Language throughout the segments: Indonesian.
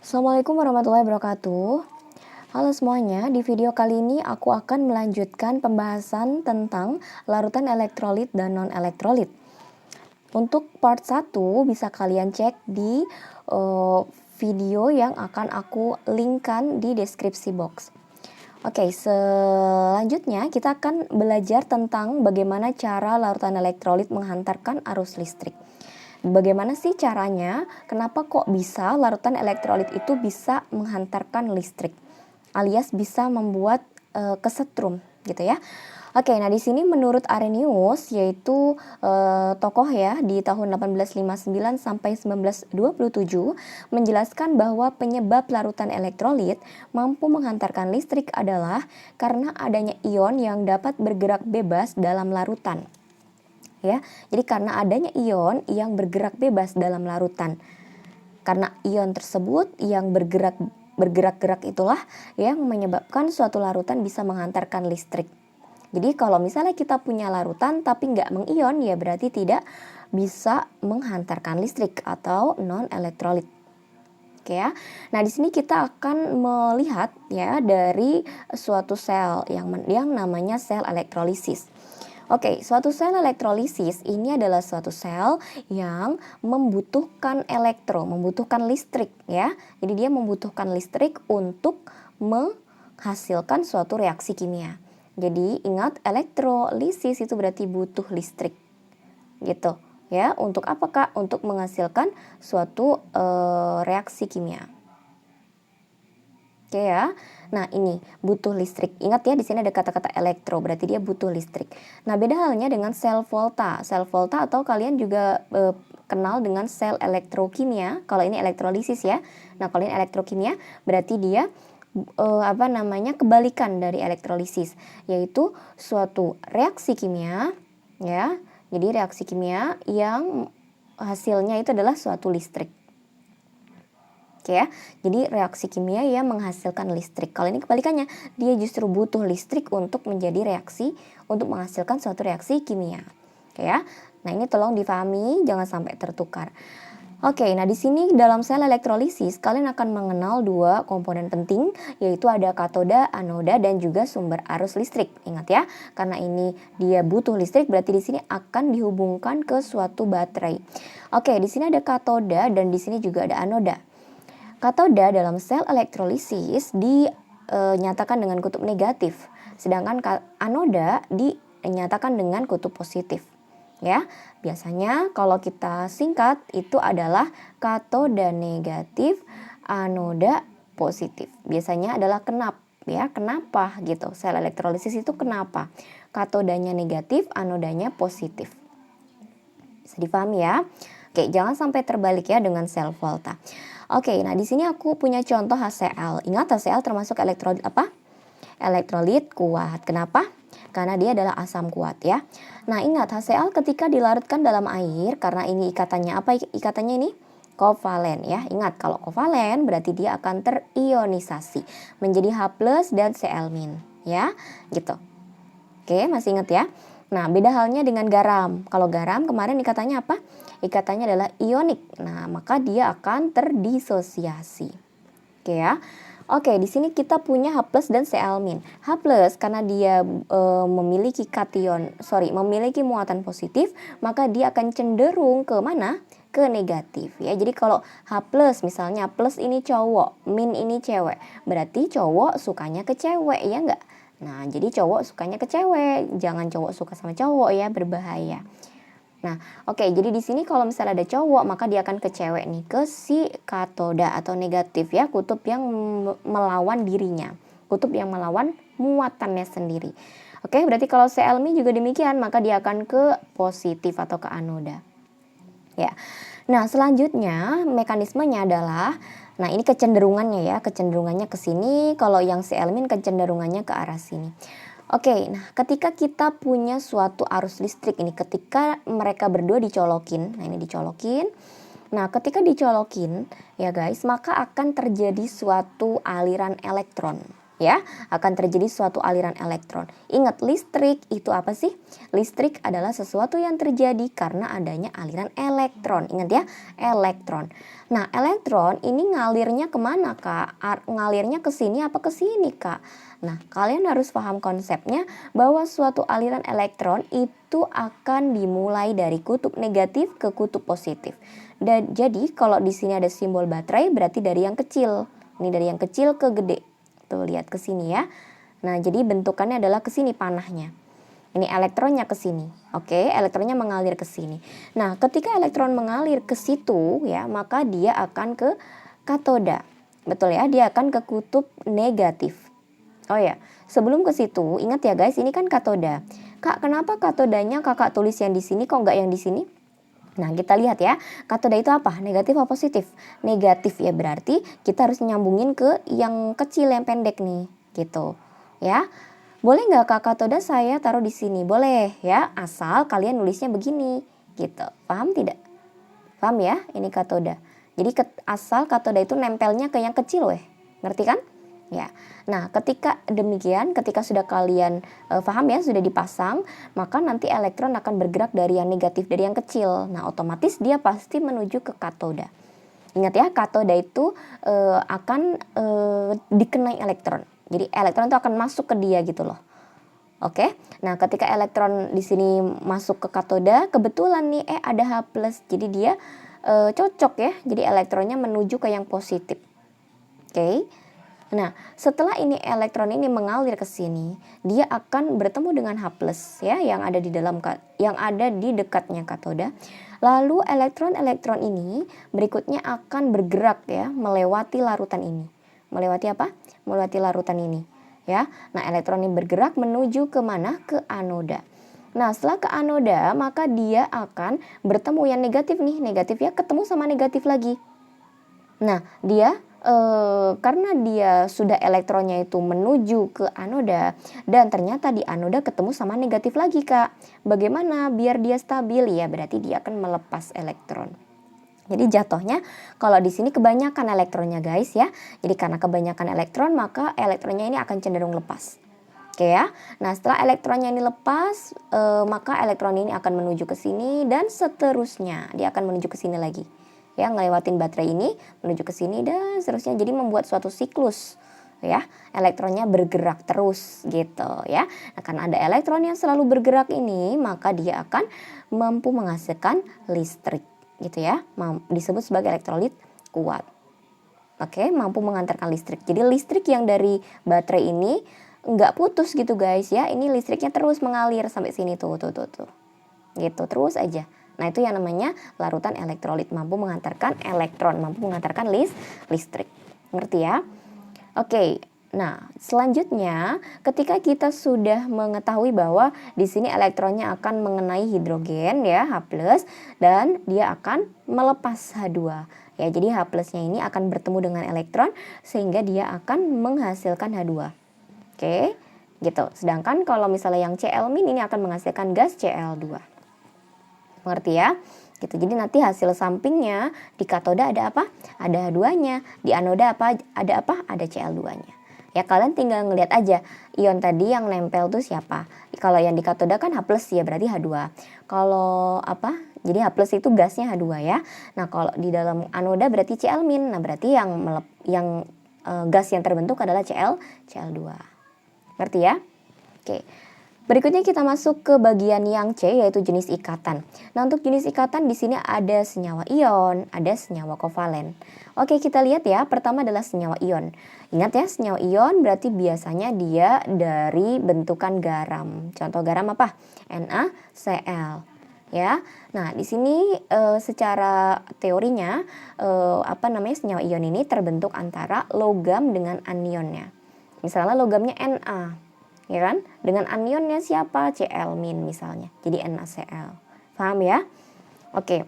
Assalamualaikum warahmatullahi wabarakatuh. Halo semuanya, di video kali ini aku akan melanjutkan pembahasan tentang larutan elektrolit dan non-elektrolit. Untuk part 1 bisa kalian cek di video yang akan aku linkkan di deskripsi box. Oke, selanjutnya kita akan belajar tentang bagaimana cara larutan elektrolit menghantarkan arus listrik. Bagaimana sih caranya? Kenapa kok bisa larutan elektrolit itu bisa menghantarkan listrik, alias bisa membuat kesetrum gitu ya? Oke, nah di sini menurut Arrhenius, yaitu tokoh ya di tahun 1859 sampai 1927, menjelaskan bahwa penyebab larutan elektrolit mampu menghantarkan listrik adalah karena adanya ion yang dapat bergerak bebas dalam larutan. Ya, jadi karena adanya ion yang bergerak bebas dalam larutan. Karena ion tersebut yang bergerak-gerak itulah yang menyebabkan suatu larutan bisa menghantarkan listrik. Jadi kalau misalnya kita punya larutan tapi nggak mengion, ya berarti tidak bisa menghantarkan listrik atau non-elektrolit. Oke ya. Nah, di sini kita akan melihat ya dari suatu sel yang namanya sel elektrolisis. Oke, suatu sel elektrolisis ini adalah suatu sel yang membutuhkan membutuhkan listrik ya. Jadi dia membutuhkan listrik untuk menghasilkan suatu reaksi kimia. Jadi ingat, elektrolisis itu berarti butuh listrik. Gitu ya. Untuk apa Kak? Untuk menghasilkan suatu reaksi kimia. Oke ya. Nah, ini butuh listrik. Ingat ya, di sini ada kata-kata elektro, berarti dia butuh listrik. Nah, beda halnya dengan sel volta. Sel volta atau kalian juga kenal dengan sel elektrokimia. Kalau ini elektrolisis ya. Nah, kalau ini elektrokimia berarti dia kebalikan dari elektrolisis, yaitu suatu reaksi kimia ya. Jadi reaksi kimia yang hasilnya itu adalah suatu listrik. Oke ya, jadi reaksi kimia yang menghasilkan listrik. Kalau ini kebalikannya, dia justru butuh listrik untuk menjadi reaksi, untuk menghasilkan suatu reaksi kimia. Oke ya, nah ini tolong difahami, jangan sampai tertukar. Oke, nah di sini dalam sel elektrolisis kalian akan mengenal dua komponen penting, yaitu ada katoda, anoda, dan juga sumber arus listrik. Ingat ya, karena ini dia butuh listrik, berarti di sini akan dihubungkan ke suatu baterai. Oke, di sini ada katoda dan di sini juga ada anoda. Katoda dalam sel elektrolisis dinyatakan dengan kutub negatif, sedangkan anoda dinyatakan dengan kutub positif. Ya, biasanya kalau kita singkat itu adalah katoda negatif, anoda positif. Biasanya adalah kenapa gitu. Sel elektrolisis itu kenapa? Katodanya negatif, anodanya positif. Bisa dipahami ya? Oke, jangan sampai terbalik ya dengan sel volta. Oke, nah di sini aku punya contoh HCl. Ingat, HCl termasuk elektrolit apa? Elektrolit kuat. Kenapa? Karena dia adalah asam kuat ya. Nah, ingat, HCl ketika dilarutkan dalam air, karena ini ikatannya apa? Ikatannya ini kovalen ya. Ingat, kalau kovalen berarti dia akan terionisasi menjadi H+ dan Cl- ya. Gitu. Oke, masih ingat ya? Nah, beda halnya dengan garam. Kalau garam kemarin ikatannya apa? Ikatannya adalah ionik. Nah, maka dia akan terdisosiasi. Oke ya. Oke, di sini kita punya H+ dan Cl-. H+ karena dia memiliki muatan positif, maka dia akan cenderung ke mana? Ke negatif ya. Jadi kalau H+ misalnya, plus ini cowok, min ini cewek, berarti cowok sukanya ke cewek ya enggak? Nah, jadi cowok sukanya ke cewek, jangan cowok suka sama cowok ya, berbahaya. Nah, oke, jadi di sini kalau misalnya ada cowok, maka dia akan ke cewek nih, ke si katoda atau negatif ya, kutub yang melawan dirinya, kutub yang melawan muatannya sendiri. Oke, berarti kalau Cl- juga demikian, maka dia akan ke positif atau ke anoda. Ya. Nah, selanjutnya mekanismenya adalah, nah ini kecenderungannya ke sini, kalau yang Cl- kecenderungannya ke arah sini. Oke, nah ketika kita punya suatu arus listrik ini, ketika mereka berdua dicolokin, nah ini dicolokin. Nah, ketika dicolokin ya guys, maka akan terjadi suatu aliran elektron. ya, akan terjadi suatu aliran elektron. Ingat, listrik itu apa sih? Listrik adalah sesuatu yang terjadi karena adanya aliran elektron. Ingat ya, elektron. Nah, elektron ini ngalirnya kemana, Kak? Ngalirnya ke sini apa ke sini, Kak? Nah, kalian harus paham konsepnya bahwa suatu aliran elektron itu akan dimulai dari kutub negatif ke kutub positif. Dan jadi kalau di sini ada simbol baterai berarti dari yang kecil. Ini dari yang kecil ke gede. Tuh, lihat ke sini ya. Nah, jadi bentukannya adalah ke sini panahnya. Ini elektronnya ke sini. Oke, elektronnya mengalir ke sini. Nah, ketika elektron mengalir ke situ ya, maka dia akan ke katoda. Betul ya, dia akan ke kutub negatif. Oh ya, sebelum ke situ, ingat ya guys, ini kan katoda. Kak, kenapa katodanya Kakak tulis yang di sini kok nggak yang di sini? Nah, kita lihat ya, katoda itu apa? Negatif atau positif? Negatif ya, berarti kita harus nyambungin ke yang kecil, yang pendek nih, gitu. Ya, boleh nggak Kak katoda saya taruh di sini? Boleh ya, asal kalian nulisnya begini, gitu. Paham tidak? Paham ya? Ini katoda. Jadi asal katoda itu nempelnya ke yang kecil, weh. Ngerti kan? Ya. Nah, ketika demikian, ketika sudah kalian paham ya, sudah dipasang, maka nanti elektron akan bergerak dari yang negatif, dari yang kecil. Nah, otomatis dia pasti menuju ke katoda. Ingat ya, katoda itu akan dikenai elektron. Jadi elektron itu akan masuk ke dia gitu loh. Oke. Nah, ketika elektron di sini masuk ke katoda, kebetulan nih ada H+. Jadi dia cocok ya. Jadi elektronnya menuju ke yang positif. Oke. Nah, setelah ini elektron ini mengalir ke sini, dia akan bertemu dengan H+ ya, yang ada di dekatnya katoda. Lalu elektron-elektron ini berikutnya akan bergerak ya, melewati larutan ini. Melewati apa? Melewati larutan ini, ya. Nah, elektron ini bergerak menuju ke mana? Ke anoda. Nah, setelah ke anoda, maka dia akan bertemu yang negatif nih, negatif ya, ketemu sama negatif lagi. Nah, dia karena dia sudah elektronnya itu menuju ke anoda dan ternyata di anoda ketemu sama negatif lagi, Kak. Bagaimana biar dia stabil? Ya, berarti dia akan melepas elektron. Jadi jatuhnya kalau di sini kebanyakan elektronnya guys ya. Jadi karena kebanyakan elektron maka elektronnya ini akan cenderung lepas. Oke ya. Nah, setelah elektronnya ini lepas, maka elektron ini akan menuju ke sini dan seterusnya. Dia akan menuju ke sini lagi. Ya, ngelewatin baterai ini menuju ke sini dan seterusnya, jadi membuat suatu siklus ya, elektronnya bergerak terus gitu ya. Nah, karena ada elektron yang selalu bergerak ini, maka dia akan mampu menghasilkan listrik gitu ya, disebut sebagai elektrolit kuat. Oke, mampu mengantarkan listrik. Jadi listrik yang dari baterai ini nggak putus gitu guys ya, ini listriknya terus mengalir sampai sini tuh gitu terus aja. Nah, itu yang namanya larutan elektrolit, mampu mengantarkan elektron, mampu mengantarkan listrik. Ngerti ya? Oke. Nah, selanjutnya ketika kita sudah mengetahui bahwa di sini elektronnya akan mengenai hidrogen ya, H+, dan dia akan melepas H2. Ya, jadi H+-nya ini akan bertemu dengan elektron sehingga dia akan menghasilkan H2. Oke, gitu. Sedangkan kalau misalnya yang Cl- ini akan menghasilkan gas Cl2. Mengerti ya? Gitu. Jadi nanti hasil sampingnya di katoda ada apa? Ada H2-nya. Di anoda apa? Ada apa? Ada Cl2-nya. Ya, kalian tinggal ngelihat aja ion tadi yang nempel tuh siapa. Kalau yang di katoda kan H+ ya, berarti H2. Kalau apa? Jadi H+ itu gasnya H2 ya. Nah, kalau di dalam anoda berarti Cl-. Nah, berarti yang gas yang terbentuk adalah Cl2. Ngerti ya? Oke. Berikutnya kita masuk ke bagian yang C, yaitu jenis ikatan. Nah, untuk jenis ikatan di sini ada senyawa ion, ada senyawa kovalen. Oke, kita lihat ya. Pertama adalah senyawa ion. Ingat ya, senyawa ion berarti biasanya dia dari bentukan garam. Contoh garam apa? NaCl. Ya. Nah, di sini secara teorinya senyawa ion ini terbentuk antara logam dengan anionnya. Misalnya logamnya Na. Ya kan? Dengan anionnya siapa? Cl- misalnya. Jadi NaCl. Paham ya? Oke.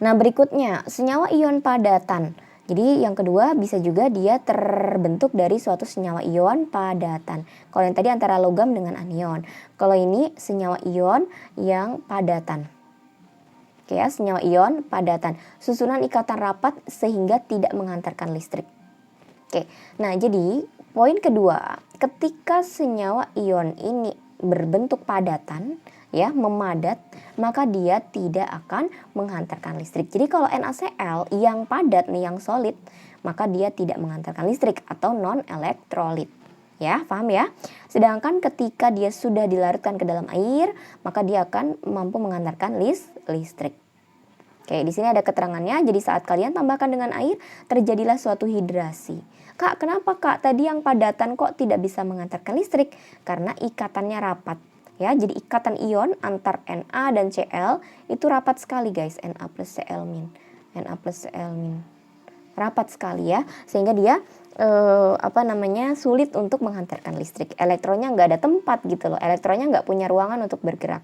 Nah, berikutnya senyawa ion padatan. Jadi yang kedua bisa juga dia terbentuk dari suatu senyawa ion padatan. Kalau yang tadi antara logam dengan anion. Kalau ini senyawa ion yang padatan. Oke ya, senyawa ion padatan. Susunan ikatan rapat sehingga tidak menghantarkan listrik. Oke, nah jadi poin kedua, ketika senyawa ion ini berbentuk padatan, ya, memadat, maka dia tidak akan menghantarkan listrik. Jadi kalau NaCl yang padat nih, yang solid, maka dia tidak menghantarkan listrik atau non elektrolit. Ya, paham ya? Sedangkan ketika dia sudah dilarutkan ke dalam air, maka dia akan mampu menghantarkan listrik. Oke, di sini ada keterangannya. Jadi saat kalian tambahkan dengan air, terjadilah suatu hidrasi. Kak, kenapa Kak tadi yang padatan kok tidak bisa mengantarkan listrik? Karena ikatannya rapat. Ya, jadi ikatan ion antar Na dan Cl itu rapat sekali guys. Na plus Cl min. Na plus Cl min. Rapat sekali ya, sehingga dia sulit untuk menghantarkan listrik. Elektronnya nggak ada tempat gitu loh. Elektronnya nggak punya ruangan untuk bergerak.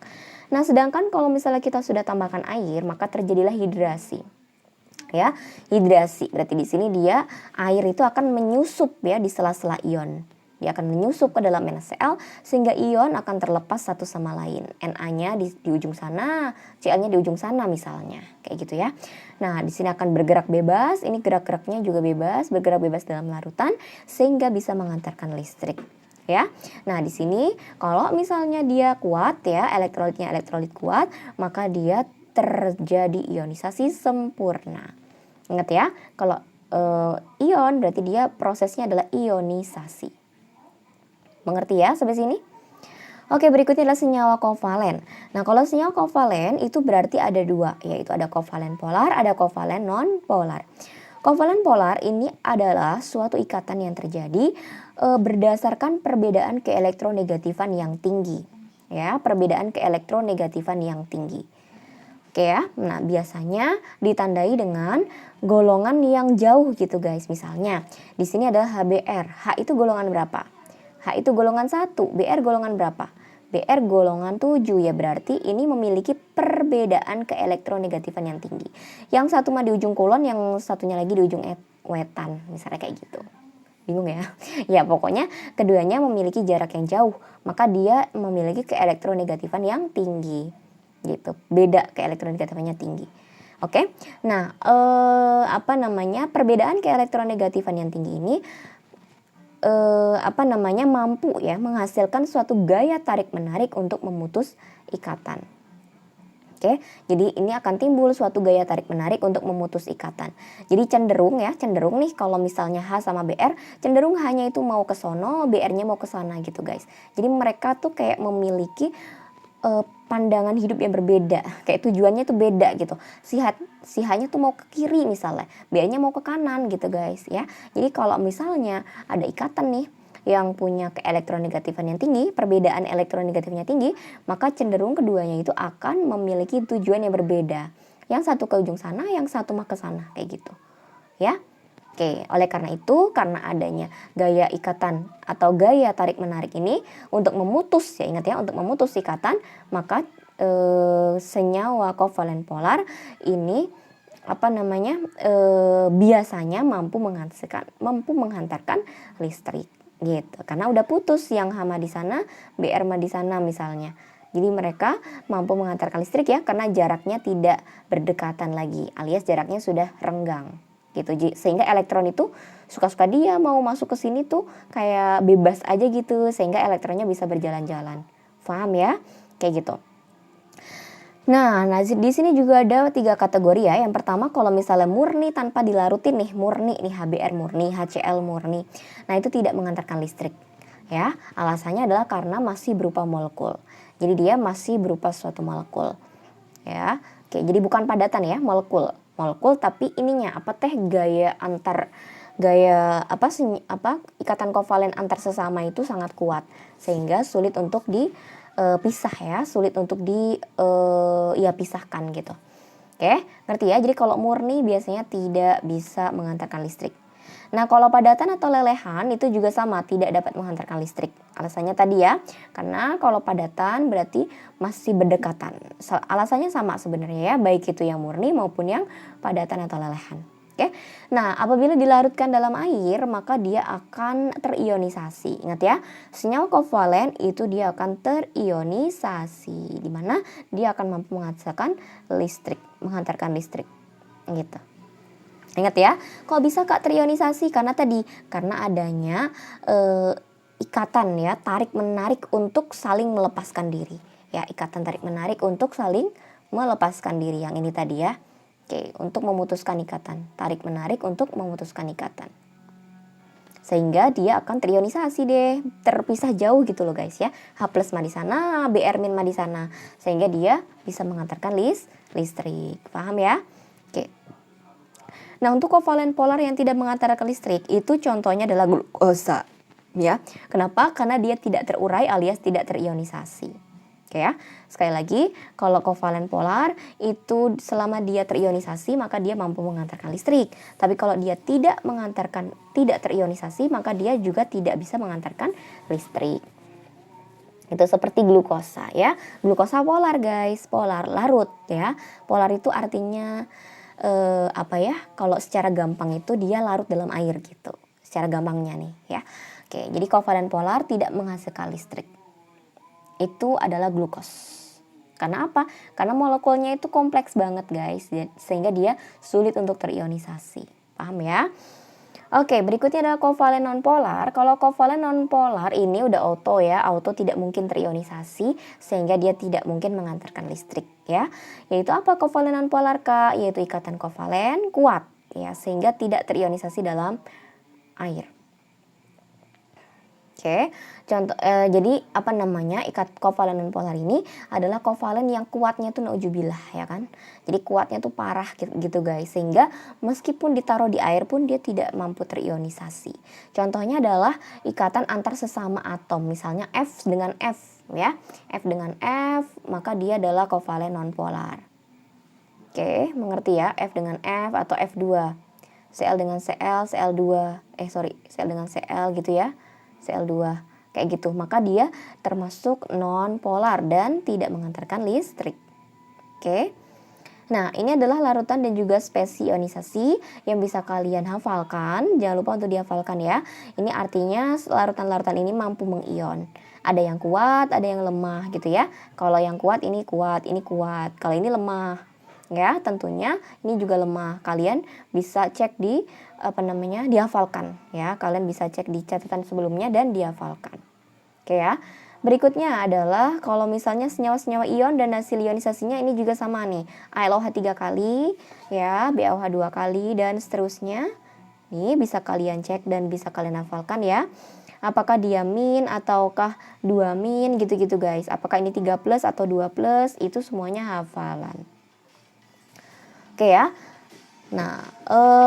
Nah, sedangkan kalau misalnya kita sudah tambahkan air, maka terjadilah hidrasi. Ya, hidrasi berarti di sini dia air itu akan menyusup ya di sela-sela ion. Dia akan menyusup ke dalam NaCl sehingga ion akan terlepas satu sama lain. Na-nya di ujung sana, Cl-nya di ujung sana misalnya, kayak gitu ya. Nah, di sini akan bergerak bebas, ini gerak-geraknya juga bebas, bergerak bebas dalam larutan sehingga bisa mengantarkan listrik. Ya. Nah, di sini kalau misalnya dia kuat ya, elektrolitnya elektrolit kuat, maka dia terjadi ionisasi sempurna. Ingat ya, kalau ion berarti dia prosesnya adalah ionisasi. Mengerti ya sampai sini? Oke, berikutnya adalah senyawa kovalen. Nah, kalau senyawa kovalen itu berarti ada dua, yaitu ada kovalen polar, ada kovalen non polar. Kovalen polar ini adalah suatu ikatan yang terjadi berdasarkan perbedaan keelektronegatifan yang tinggi. Ya, perbedaan keelektronegatifan yang tinggi. Oke ya, nah biasanya ditandai dengan golongan yang jauh gitu guys. Misalnya, di sini adalah HBr. H itu golongan berapa? H itu golongan 1, Br golongan berapa? Br golongan 7, ya berarti ini memiliki perbedaan keelektronegatifan yang tinggi. Yang satu mah di ujung kulon, yang satunya lagi di ujung wetan, misalnya kayak gitu. Bingung ya? Ya pokoknya keduanya memiliki jarak yang jauh, maka dia memiliki keelektronegatifan yang tinggi. Gitu, beda keelektronegatifanya tinggi. Oke, nah perbedaan keelektronegatifan yang tinggi ini mampu ya menghasilkan suatu gaya tarik menarik untuk memutus ikatan. Oke, jadi ini akan timbul suatu gaya tarik menarik untuk memutus ikatan. Jadi cenderung nih kalau misalnya H sama Br, cenderung hanya itu mau ke sono, Br-nya mau ke sana gitu guys. Jadi mereka tuh kayak memiliki pandangan hidup yang berbeda, kayak tujuannya tuh beda gitu. Si H-nya tuh mau ke kiri misalnya, B-nya mau ke kanan gitu guys ya. Jadi kalau misalnya ada ikatan nih yang punya keelektronegatifan yang tinggi, perbedaan elektronegatifnya tinggi, maka cenderung keduanya itu akan memiliki tujuan yang berbeda. Yang satu ke ujung sana, yang satu mah ke sana, kayak gitu. Ya. Oke, oleh karena itu, karena adanya gaya ikatan atau gaya tarik menarik ini untuk memutus, ya ingat ya, untuk memutus ikatan, maka senyawa kovalen polar ini biasanya mampu menghantarkan listrik gitu. Karena udah putus yang H di sana, Br di sana misalnya. Jadi mereka mampu menghantarkan listrik ya karena jaraknya tidak berdekatan lagi, alias jaraknya sudah renggang. Gitu, sehingga elektron itu suka-suka dia mau masuk ke sini tuh kayak bebas aja gitu, sehingga elektronnya bisa berjalan-jalan. Paham ya? Kayak gitu. Nah, di sini juga ada 3 kategori ya. Yang pertama kalau misalnya murni tanpa dilarutin nih, murni nih HBr murni, HCl murni. Nah, itu tidak mengantarkan listrik. Ya, alasannya adalah karena masih berupa molekul. Jadi dia masih berupa suatu molekul. Ya. Oke, jadi bukan padatan ya, molekul tapi ininya ikatan kovalen antar sesama itu sangat kuat sehingga sulit untuk dipisah ya, sulit untuk pisahkan gitu. Oke, ngerti ya? Jadi kalau murni biasanya tidak bisa mengantarkan listrik. Nah, kalau padatan atau lelehan itu juga sama, tidak dapat menghantarkan listrik. Alasannya tadi ya, karena kalau padatan berarti masih berdekatan. Alasannya sama sebenarnya ya, baik itu yang murni maupun yang padatan atau lelehan. Oke. Nah, apabila dilarutkan dalam air, maka dia akan terionisasi. Ingat ya, senyawa kovalen itu dia akan terionisasi, di mana dia akan mampu menghasilkan listrik, menghantarkan listrik. Gitu. Ingat ya, kok bisa Kak terionisasi? Karena adanya ikatan ya, tarik menarik untuk saling melepaskan diri. Ya, ikatan tarik menarik untuk saling melepaskan diri yang ini tadi ya. Oke, untuk memutuskan ikatan, tarik menarik untuk memutuskan ikatan. Sehingga dia akan terionisasi deh, terpisah jauh gitu loh guys ya. H+ mah di sana, Br- mah di sana. Sehingga dia bisa mengantarkan listrik. Paham ya? Oke. Nah, untuk kovalen polar yang tidak mengantarkan listrik itu contohnya adalah glukosa, ya. Kenapa? Karena dia tidak terurai alias tidak terionisasi. Oke ya. Sekali lagi, kalau kovalen polar itu selama dia terionisasi maka dia mampu mengantarkan listrik. Tapi kalau dia tidak terionisasi maka dia juga tidak bisa mengantarkan listrik. Itu seperti glukosa ya. Glukosa polar guys, polar larut ya. Polar itu artinya kalau secara gampang itu dia larut dalam air gitu. Secara gampangnya nih ya. Oke, jadi kovalen polar tidak menghasilkan listrik. Itu adalah glukos. Karena apa? Karena molekulnya itu kompleks banget guys, sehingga dia sulit untuk terionisasi. Paham ya? Oke, berikutnya adalah kovalen nonpolar. Kalau kovalen nonpolar ini udah auto ya, auto tidak mungkin terionisasi sehingga dia tidak mungkin mengantarkan listrik ya. Yaitu apa kovalen nonpolar Kak? Yaitu ikatan kovalen kuat ya sehingga tidak terionisasi dalam air. Oke, contoh jadi ikat kovalen nonpolar ini adalah kovalen yang kuatnya tuh naujubillah ya kan. Jadi kuatnya tuh parah gitu guys, sehingga meskipun ditaruh di air pun dia tidak mampu terionisasi. Contohnya adalah ikatan antar sesama atom, misalnya F dengan F ya. F dengan F, maka dia adalah kovalen nonpolar. Oke, mengerti ya? F dengan F atau F2. Cl dengan Cl, Cl2. Cl dengan Cl gitu ya. Cl2 kayak gitu, maka dia termasuk non polar dan tidak mengantarkan listrik. Oke. Nah, ini adalah larutan dan juga spesies ionisasi yang bisa kalian hafalkan. Jangan lupa untuk dihafalkan ya. Ini artinya larutan-larutan ini mampu mengion. Ada yang kuat, ada yang lemah gitu ya. Kalau yang kuat ini kuat, ini kuat. Kalau ini lemah. Ya, tentunya ini juga lemah. Kalian bisa cek di dihafalkan ya. Kalian bisa cek di catatan sebelumnya dan dihafalkan. Oke ya. Berikutnya adalah kalau misalnya senyawa-senyawa ion dan hasil ionisasinya ini juga sama nih. ALOH 3 kali ya, BaOH 2 kali dan seterusnya. Nih bisa kalian cek dan bisa kalian hafalkan ya. Apakah dia min ataukah 2 min gitu-gitu guys. Apakah ini 3+ atau 2+, itu semuanya hafalan. Oke ya. Nah,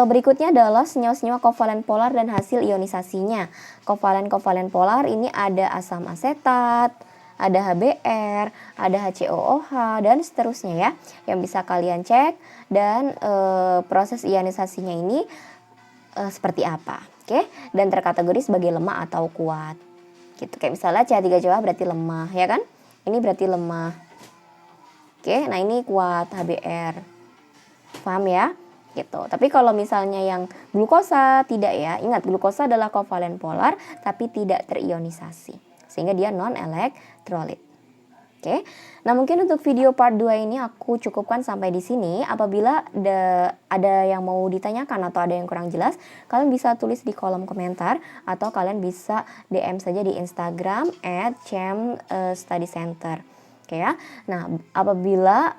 berikutnya adalah senyawa-senyawa kovalen polar dan hasil ionisasinya. Kovalen polar ini ada asam asetat, ada HBr, ada HCOOH, dan seterusnya ya. Yang bisa kalian cek dan proses ionisasinya ini seperti apa. Oke, dan terkategori sebagai lemah atau kuat. Gitu. Kayak misalnya CH3COH berarti lemah, ya kan? Ini berarti lemah. Oke, nah ini kuat HBr. Paham ya? Gitu. Tapi kalau misalnya yang glukosa tidak ya, ingat glukosa adalah kovalen polar tapi tidak terionisasi sehingga dia non elektrolit. Oke. Nah, mungkin untuk video part 2 ini aku cukupkan sampai di sini. Apabila ada yang mau ditanyakan atau ada yang kurang jelas, kalian bisa tulis di kolom komentar atau kalian bisa DM saja di Instagram @chem_study_center. Oke ya. Nah, apabila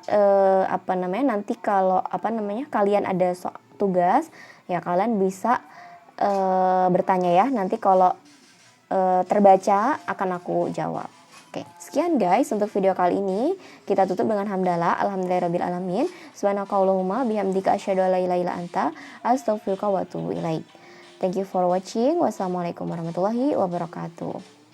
nanti kalau kalian ada tugas ya kalian bisa bertanya ya. Nanti kalau terbaca akan aku jawab. Oke, sekian guys untuk video kali ini. Kita tutup dengan hamdalah. Alhamdulillahirabbil alamin. Subhanakallahumma bihamdika asyhadu an la ilaha illa anta astaghfiruka wa atubu ilaik. Thank you for watching. Wassalamualaikum warahmatullahi wabarakatuh.